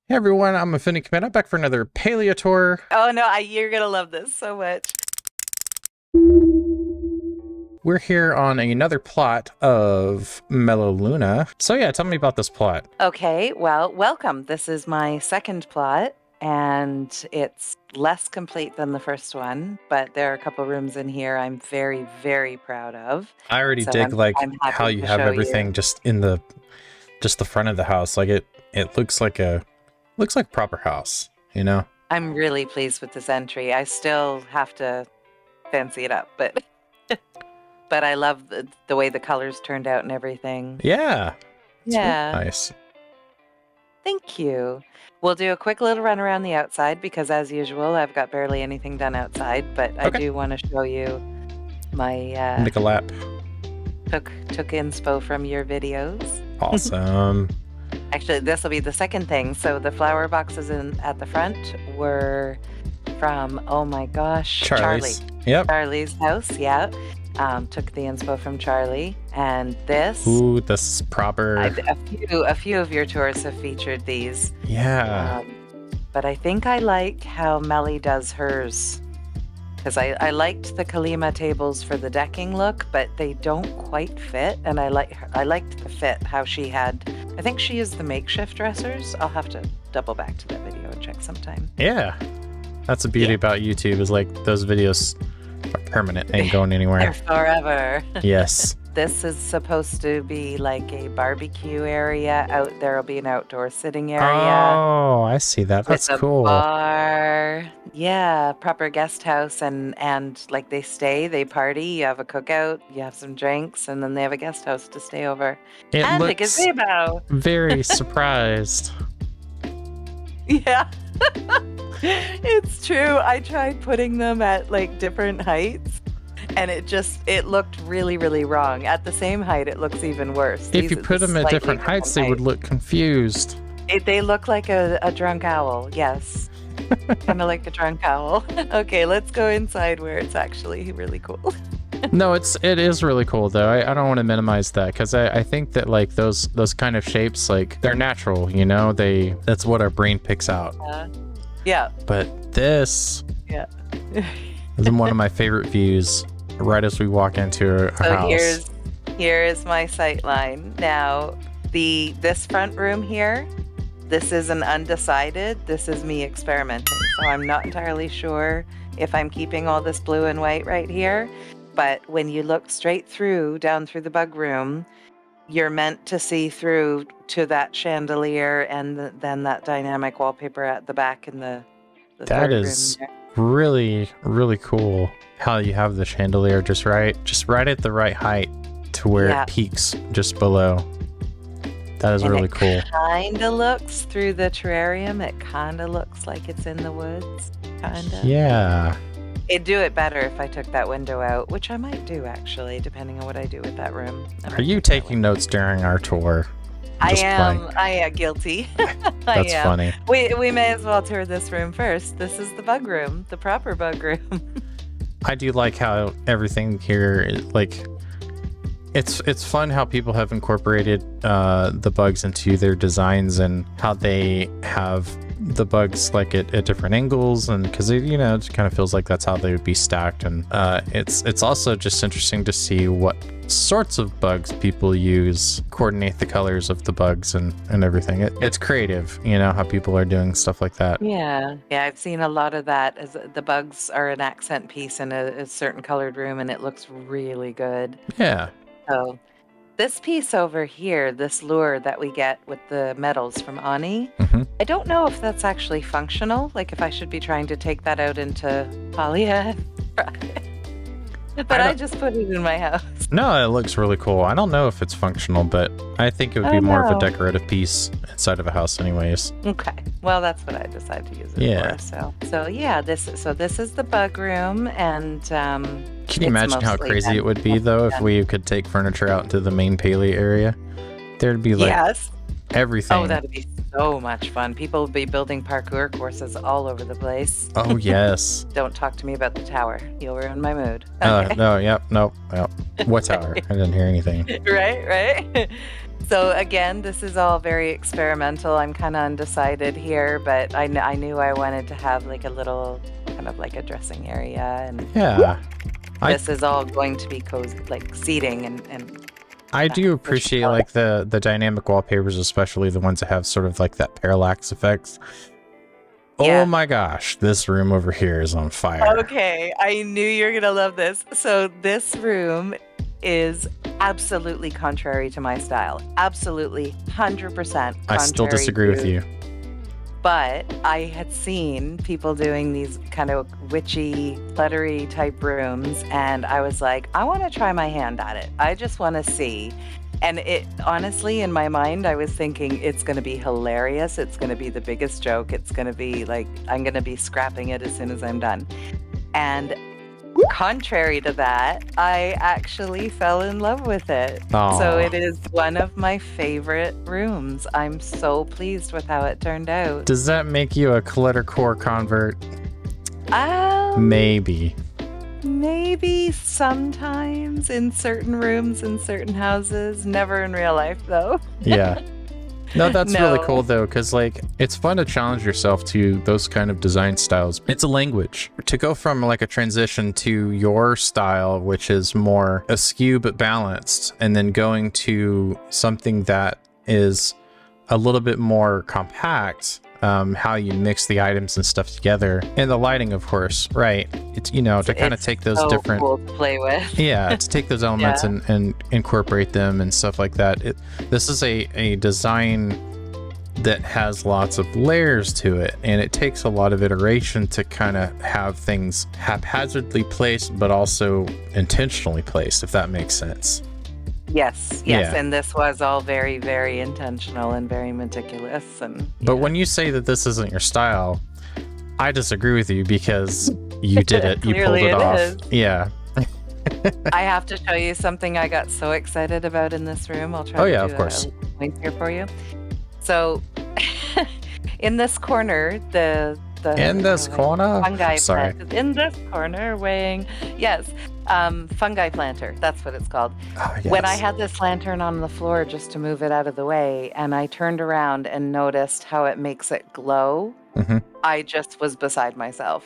Hey everyone, I'm Affinity Command. I'm back for another Palia tour. Oh no, you're gonna love this so much. We're here on another plot of Mellow Luna. So yeah, tell me about this plot. Okay, well, welcome. This is my second plot, and it's less complete than the first one, but there are a couple rooms in here I'm very, very proud of. I already So dig like I'm how happy you to have show everything you. just in the front of the house. Like it looks like proper house, you know? I'm really pleased with this entry. I still have to fancy it up, but but I love the way the colors turned out and everything. Yeah. It's really Yeah. nice. Thank you. We'll do a quick little run around the outside because, as usual, I've got barely anything done outside, but I Okay. do want to show you my Make a lap. took inspo from your videos. Awesome. Actually, this will be the second thing. So the flower boxes at the front were from, oh my gosh, Charlie's. Charlie. Yep. Charlie's house, yeah. Took the inspo from Charlie, and this. Ooh, this is proper. A few of your tours have featured these. Yeah. But I think I like how Melly does hers. Because I liked the Kalima tables for the decking look, but they don't quite fit. And I liked the fit, how she had, I think she used the makeshift dressers. I'll have to double back to that video and check sometime. Yeah. That's the beauty about YouTube is like those videos are permanent, ain't going anywhere. They're forever. Yes. This is supposed to be like a barbecue area. Out there will be an outdoor sitting area. Oh, I see that. That's with a cool. bar. Yeah, proper guest house, and like they party. You have a cookout, you have some drinks, and then they have a guest house to stay over. It and a looks gazebo. very surprised. Yeah. It's true. I tried putting them at like different heights, and it looked really, really wrong. At the same height, it looks even worse. If you put them at different heights, they would look confused. They look like a drunk owl, yes. Kind of like a drunk owl. Okay, let's go inside where it's actually really cool. No, it is really cool though. I don't want to minimize that because I think that like those kind of shapes, like they're natural, you know, that's what our brain picks out. Yeah. But this is one of my favorite views right as we walk into a house. Here is my sight line. Now, this front room here, this is an undecided. This is me experimenting. So I'm not entirely sure if I'm keeping all this blue and white right here. But when you look straight through, down through the bug room, you're meant to see through to that chandelier and then that dynamic wallpaper at the back in the that third is room really, really cool how you have the chandelier just right at the right height to where it peaks just below. That is really cool. Kind of looks through the terrarium. It kind of looks like it's in the woods. Kind of. Yeah. It'd do it better if I took that window out, which I might do actually, depending on what I do with that room. Are you taking notes during our tour? I am guilty. That's funny. We may as well tour this room first. This is the bug room, the proper bug room. I do like how everything here is like it's fun how people have incorporated the bugs into their designs and how they have the bugs like at different angles, and because it kind of feels like that's how they would be stacked. And it's also just interesting to see what sorts of bugs people use, coordinate the colors of the bugs and everything. It's creative, how people are doing stuff like that. Yeah, I've seen a lot of that, as the bugs are an accent piece in a certain colored room, and it looks really good. Yeah. So this piece over here, this lure that we get with the metals from Ani, I don't know if that's actually functional, like if I should be trying to take that out into Palia. But I just put it in my house. No, it looks really cool. I don't know if it's functional, but I think it would be more of a decorative piece inside of a house anyways. Okay. Well, that's what I decided to use it for. So yeah, this is the bug room, and can you imagine how crazy it would be though if we could take furniture out into the main Paley area? There'd be like everything. Oh, that'd be so much fun. People would be building parkour courses all over the place. Oh, yes. Don't talk to me about the tower. You'll ruin my mood. Okay. No, yep, nope. What tower? I didn't hear anything. Right. So again, this is all very experimental. I'm kind of undecided here, but I knew I wanted to have like a little kind of like a dressing area, and Yeah. this is all going to be cozy, like seating and I do appreciate palette. like the dynamic wallpapers, especially the ones that have sort of like that parallax effects. Yeah. Oh my gosh, this room over here is on fire. Okay, I knew you were gonna love this. So this room is absolutely contrary to my style. Absolutely, 100% contrary. I still disagree with you. But I had seen people doing these kind of witchy, cluttery type rooms, and I was like, I want to try my hand at it. I just want to see. And it honestly, in my mind, I was thinking it's going to be hilarious. It's going to be the biggest joke. It's going to be like, I'm going to be scrapping it as soon as I'm done. And contrary to that, I actually fell in love with it. Aw. So it is one of my favorite rooms. I'm so pleased with how it turned out. Does that make you a cluttercore convert? Maybe Maybe. sometimes in certain rooms in certain houses. Never in real life, though. Yeah. No, that's really No. cool though, because like it's fun to challenge yourself to those kind of design styles. It's a language. To go from like a transition to your style, which is more askew but balanced, and then going to something that is a little bit more compact, how you mix the items and stuff together, and the lighting, of course, right? It's, you know, to kind of It's take those so different cool to play with. yeah, to take those elements Yeah. and incorporate them and stuff like that. This is a design that has lots of layers to it, and it takes a lot of iteration to kind of have things haphazardly placed but also intentionally placed, if that makes sense. Yes, Yeah. and this was all very, very intentional and very meticulous. And But when you say that this isn't your style, I disagree with you, because you did it. You pulled Clearly it it off. is. Yeah. I have to show you something I got so excited about in this room. I'll try Oh, to yeah, do of course. a link here for you. So in this corner, the In this corner. fungi Sorry. plant in this corner weighing, yes, fungi planter, that's what it's called. Oh, When I yes. had this lantern on the floor just to move it out of the way, and I turned around and noticed how it makes it glow, Mhm. I just was beside myself.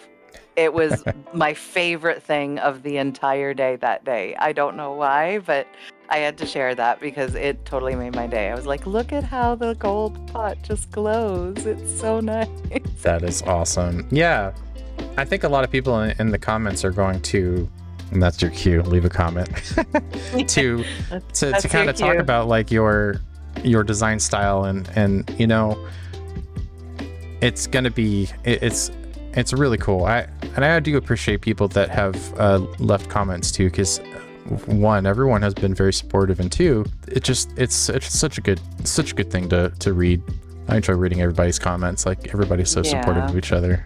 It was my favorite thing of the entire day that day. I don't know why, but I had to share that because it totally made my day. I was like, look at how the gold pot just glows. It's so nice. That is awesome. Yeah. I think a lot of people in the comments are going to, and that's your cue, leave a comment, to That's kind your of talk cue. about like your design style, and you know, it's going to be it's really cool. I do appreciate people that have left comments too, because one, everyone has been very supportive, and two, it's such a good thing to read. I enjoy reading everybody's comments. Like, everybody's so supportive Yeah. of each other.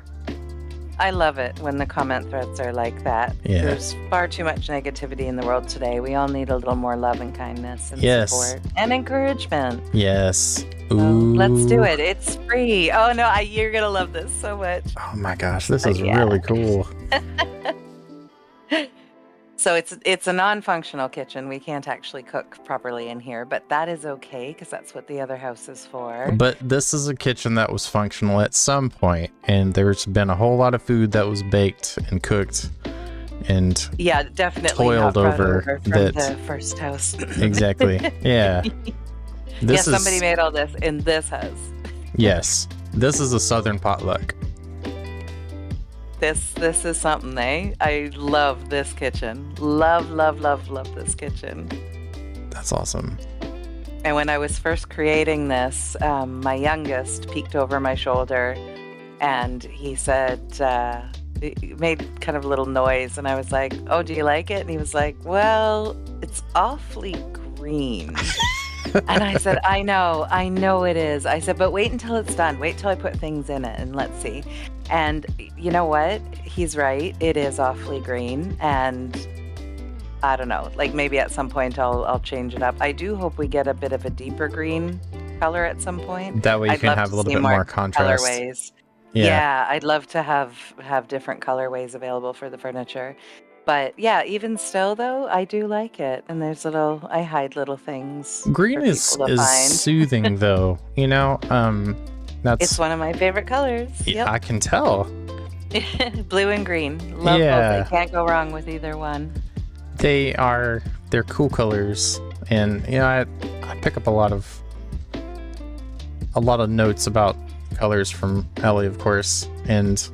I love it when the comment threads are like that. Yeah. There's far too much negativity in the world today. We all need a little more love and kindness and Yes. support and encouragement. Yes. So Ooh. let's do it. It's free. Oh no, you're gonna love this so much. Oh my gosh, this is Yeah. really cool. So it's a non-functional kitchen. We can't actually cook properly in here, but that is okay because that's what the other house is for. But this is a kitchen that was functional at some point, and there's been a whole lot of food that was baked and cooked and Yeah, definitely toiled not brought over from that- the first house. exactly. Yeah. This is somebody made all this in this house. yes. This is a southern potluck. This is something, eh? I love this kitchen. Love this kitchen. That's awesome. And when I was first creating this, my youngest peeked over my shoulder and he said, he made kind of a little noise. And I was like, oh, do you like it? And he was like, well, it's awfully green. And I said, I know it is. I said, but wait until it's done. Wait till I put things in it and let's see. And you know what? He's right. It is awfully green. And I don't know, like maybe at some point I'll change it up. I do hope we get a bit of a deeper green color at some point. That way you I'd can love have a to little see bit more contrast. colorways. Yeah. Yeah, I'd love to have different colorways available for the furniture. But yeah, even still though, I do like it. And I hide little things Green for is people to find. soothing though, you know. It's That's one of my favorite colors. Yep. I can tell. Blue and green. Love both. Yeah, I can't go wrong with either one. they're cool colors, and you know I pick up a lot of notes about colors from Ellie, of course, and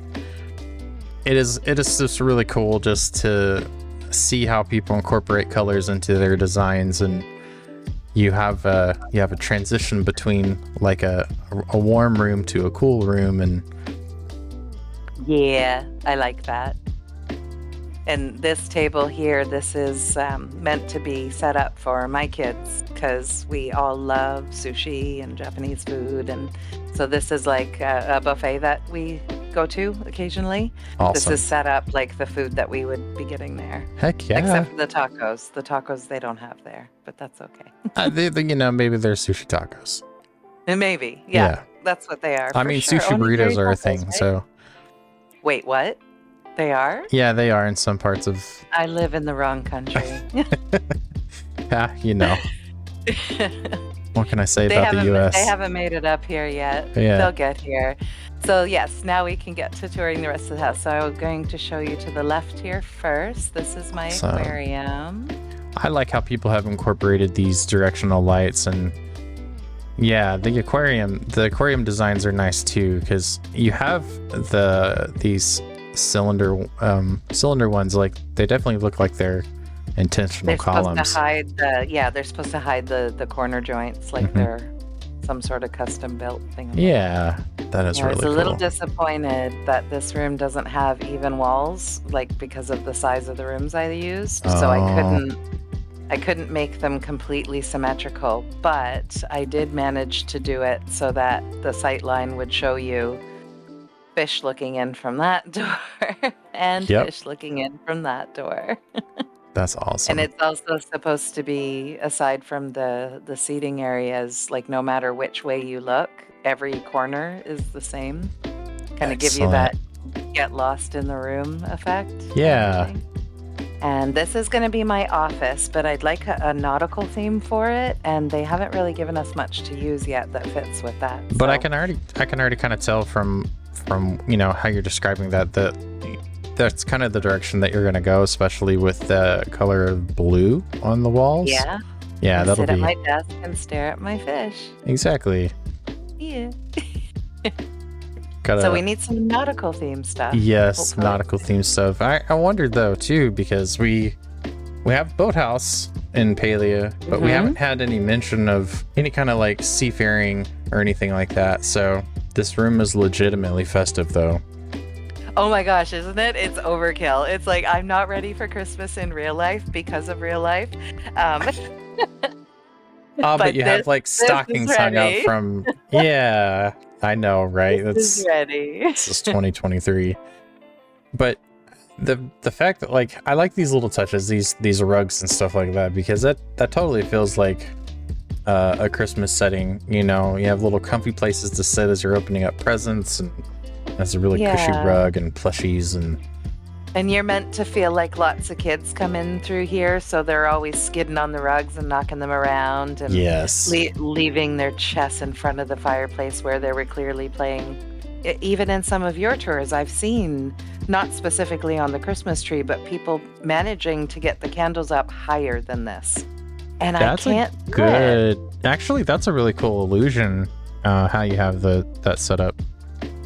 it is just really cool just to see how people incorporate colors into their designs, and you have a transition between like a warm room to a cool room, and Yeah, I like that. And this table here, this is meant to be set up for my kids because we all love sushi and Japanese food. And so this is like a buffet that we go to occasionally. This awesome. is set up like the food that we would be getting there. Heck yeah. Except for the tacos. The tacos they don't have there, but that's okay. You know, maybe they're sushi tacos. And maybe, yeah, that's what they are. I for mean, sure. sushi burritos are a Onigiri tacos, thing, right? so Wait, what? They are? yeah, they are in some parts of. I live in the wrong country. Yeah, you know. What can I say about the U.S.? They haven't made it up here yet. Yeah. They'll get here. So yes, now we can get to touring the rest of the house. So I'm going to show you to the left here first. This is my aquarium. I like how people have incorporated these directional lights, and yeah, the aquarium designs are nice too, because you have these cylinder ones, like they definitely look like they're intentional columns. They're supposed to hide the corner joints like they're some sort of custom built thing. Yeah, that is really cool. I was a little disappointed that this room doesn't have even walls, like because of the size of the rooms I used. So I couldn't make them completely symmetrical, but I did manage to do it so that the sight line would show you fish looking in from that door and fish looking in from that door. That's awesome. And it's also supposed to be, aside from the seating areas, like no matter which way you look, every corner is the same. Kind of give you that get lost in the room effect. Yeah. And this is going to be my office, but I'd like a nautical theme for it, and they haven't really given us much to use yet that fits with that. But I can already kind of tell from you know how you're describing that's kind of the direction that you're going to go, especially with the color of blue on the walls. Yeah, that'll sit at my desk and stare at my fish. Exactly. Yeah. So we need some nautical theme stuff. Yes, hopefully. nautical theme stuff. I wondered though too, because we have a boathouse in Palia, but we haven't had any mention of any kind of like seafaring or anything like that. So this room is legitimately festive though. Oh my gosh, isn't it? It's overkill. It's like I'm not ready for Christmas in real life because of real life. But you have like stockings hung up from. Yeah, I know, right? This is ready. This is 2023. But the fact that like I like these little touches, these rugs and stuff like that, because that totally feels like a Christmas setting. You know, you have little comfy places to sit as you're opening up presents, and that's a really cushy rug and plushies and you're meant to feel like lots of kids come in through here, so they're always skidding on the rugs and knocking them around and leaving their chests in front of the fireplace where they were clearly playing. Even in some of your tours, I've seen, not specifically on the Christmas tree, but people managing to get the candles up higher than this. And that's I can't good. Actually, that's a really cool illusion, how you have that set up.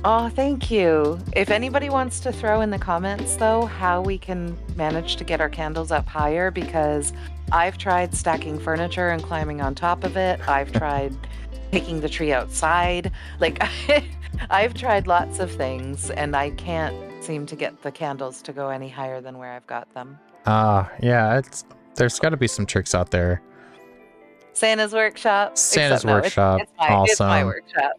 Oh, thank you. If anybody wants to throw in the comments, though, how we can manage to get our candles up higher, because I've tried stacking furniture and climbing on top of it. I've tried taking the tree outside. Like, I've tried lots of things, and I can't seem to get the candles to go any higher than where I've got them. Yeah, there's got to be some tricks out there. Santa's workshop. It's my awesome. workshop.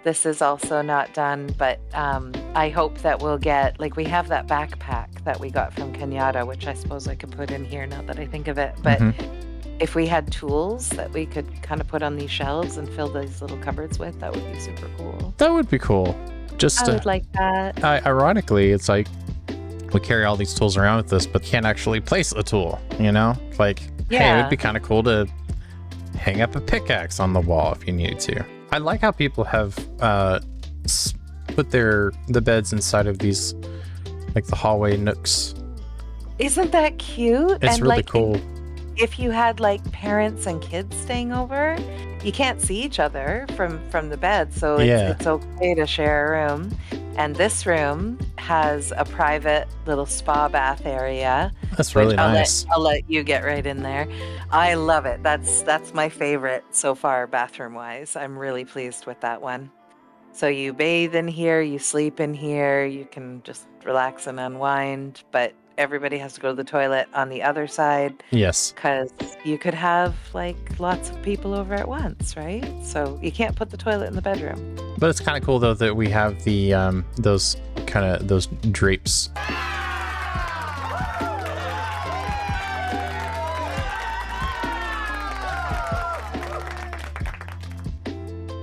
This is also not done, but I hope that we'll get, like, we have that backpack that we got from Kenyatta, which I suppose I could put in here now that I think of it. But if we had tools that we could kind of put on these shelves and fill these little cupboards with, that would be super cool. That would be cool. I would like that. Ironically, it's like we carry all these tools around with us, but can't actually place a tool, you know? Like, hey, it Yeah. would be kind of cool to hang up a pickaxe on the wall if you needed to. I like how people have put the beds inside of these, like the hallway nooks. Isn't that cute? It's And really like, cool. if you had like parents and kids staying over, you can't see each other from the bed, so it's okay to share a room. And this room has a private little spa bath area. That's really nice. I'll let you get right in there. I love it. That's my favorite so far, bathroom wise. I'm really pleased with that one. So you bathe in here, you sleep in here, you can just relax and unwind, but everybody has to go to the toilet on the other side. Yes. Because you could have like lots of people over at once, right? So you can't put the toilet in the bedroom. But it's kind of cool though that we have the those drapes.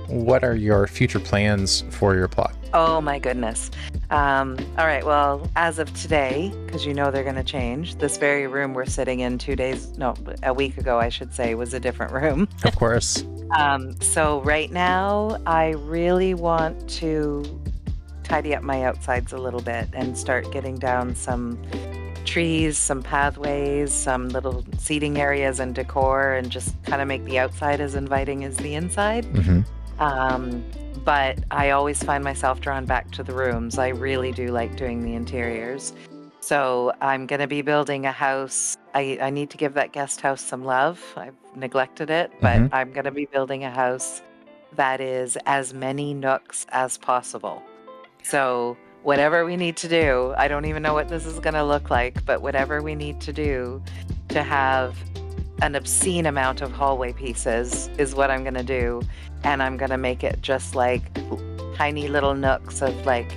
What are your future plans for your plot? Oh my goodness. All right, well, as of today, because you know they're going to change, this very room we're sitting in a week ago, I should say, was a different room. Of course. So right now, I really want to tidy up my outsides a little bit and start getting down some trees, some pathways, some little seating areas and decor, and just kind of make the outside as inviting as the inside. Mm-hmm. But I always find myself drawn back to the rooms. I really do like doing the interiors. So I'm going to be building a house. I need to give that guest house some love. I've neglected it, but I'm going to be building a house that is as many nooks as possible. So whatever we need to do, I don't even know what this is going to look like, but whatever we need to do to have an obscene amount of hallway pieces is what I'm going to do. And I'm going to make it just like tiny little nooks of like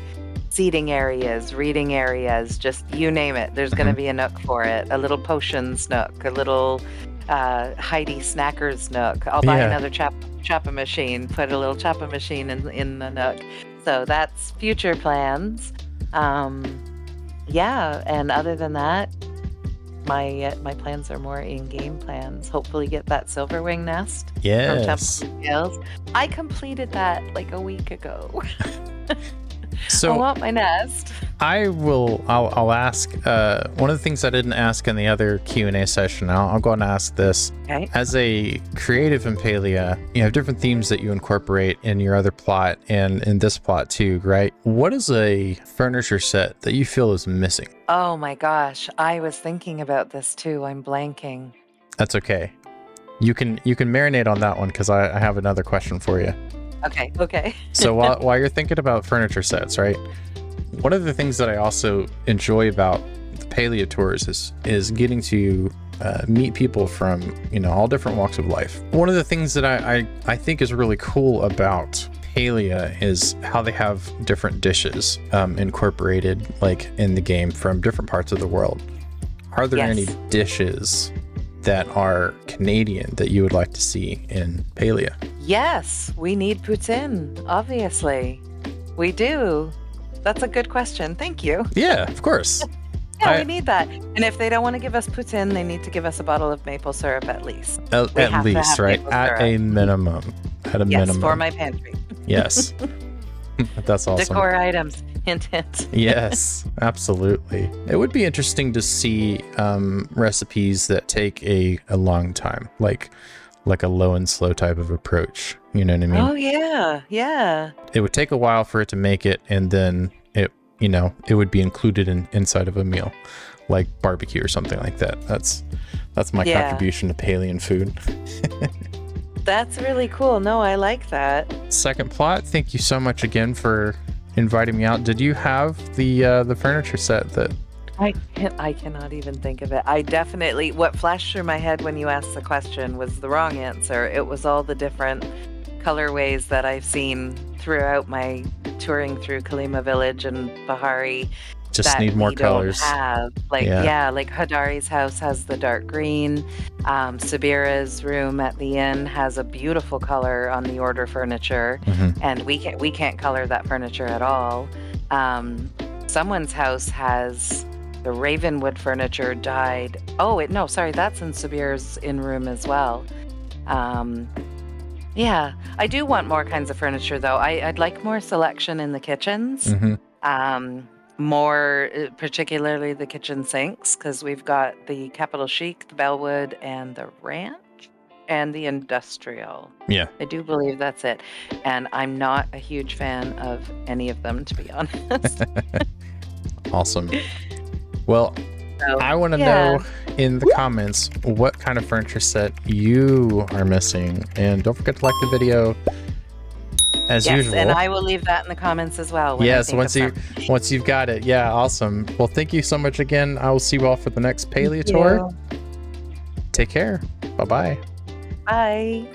seating areas, reading areas, just you name it. There's going to be a nook for it. A little potions nook, a little Heidi Snackers nook. I'll buy another choppa machine, put a little choppa machine in the nook. So that's future plans. And other than that, my plans are more in-game plans. Hopefully get that silverwing nest from Yes. Temple of Scales. I completed that like a week ago. So I want my nest. I'll ask one of the things I didn't ask in the other Q&A session. I'll go and ask this. Okay. As a creative in Palia, you have different themes that you incorporate in your other plot and in this plot too, right? What is a furniture set that you feel is missing? Oh my gosh, I was thinking about this too. I'm blanking. That's okay. You can marinate on that one because I have another question for you. Okay. So while you're thinking about furniture sets, right? One of the things that I also enjoy about the Palia tours is getting to meet people from all different walks of life. One of the things that I think is really cool about Palia is how they have different dishes incorporated like in the game from different parts of the world. Are there any dishes that are Canadian that you would like to see in Palia? Yes, we need poutine, obviously. We do. That's a good question. Thank you. Yeah, of course. We need that. And if they don't want to give us poutine, they need to give us a bottle of maple syrup at least. At least, right? At a minimum. Yes, for my pantry. Yes. That's awesome. Decor items. Hint, hint. Yes, absolutely. It would be interesting to see recipes that take a long time, like a low and slow type of approach. You know what I mean? Oh, yeah. It would take a while for it to make it, and then it would be included inside of a meal, like barbecue or something like that. That's my contribution to Palian food. That's really cool. No, I like that. Second plot, thank you so much again for inviting me out. Did you have the furniture set that... I cannot even think of it. What flashed through my head when you asked the question was the wrong answer. It was all the different colorways that I've seen throughout my touring through Kalima Village and Bahari. Just need more colors. Like Hadari's house has the dark green. Sabira's room at the inn has a beautiful color on the order furniture, and we can't color that furniture at all. Someone's house has The Ravenwood furniture died. Oh, no, sorry, that's in Sabir's in-room as well. Yeah, I do want more kinds of furniture, though. I'd like more selection in the kitchens. More, particularly the kitchen sinks, because we've got the Capital Chic, the Bellwood, and the Ranch, and the Industrial. Yeah. I do believe that's it. And I'm not a huge fan of any of them, to be honest. Awesome. Well, So, I want to know in the comments what kind of furniture set you are missing. And don't forget to like the video as usual. And I will leave that in the comments as well. Yes, once you've got it. Yeah, awesome. Well, thank you so much again. I will see you all for the next Palia tour. Take care. Bye-bye. Bye.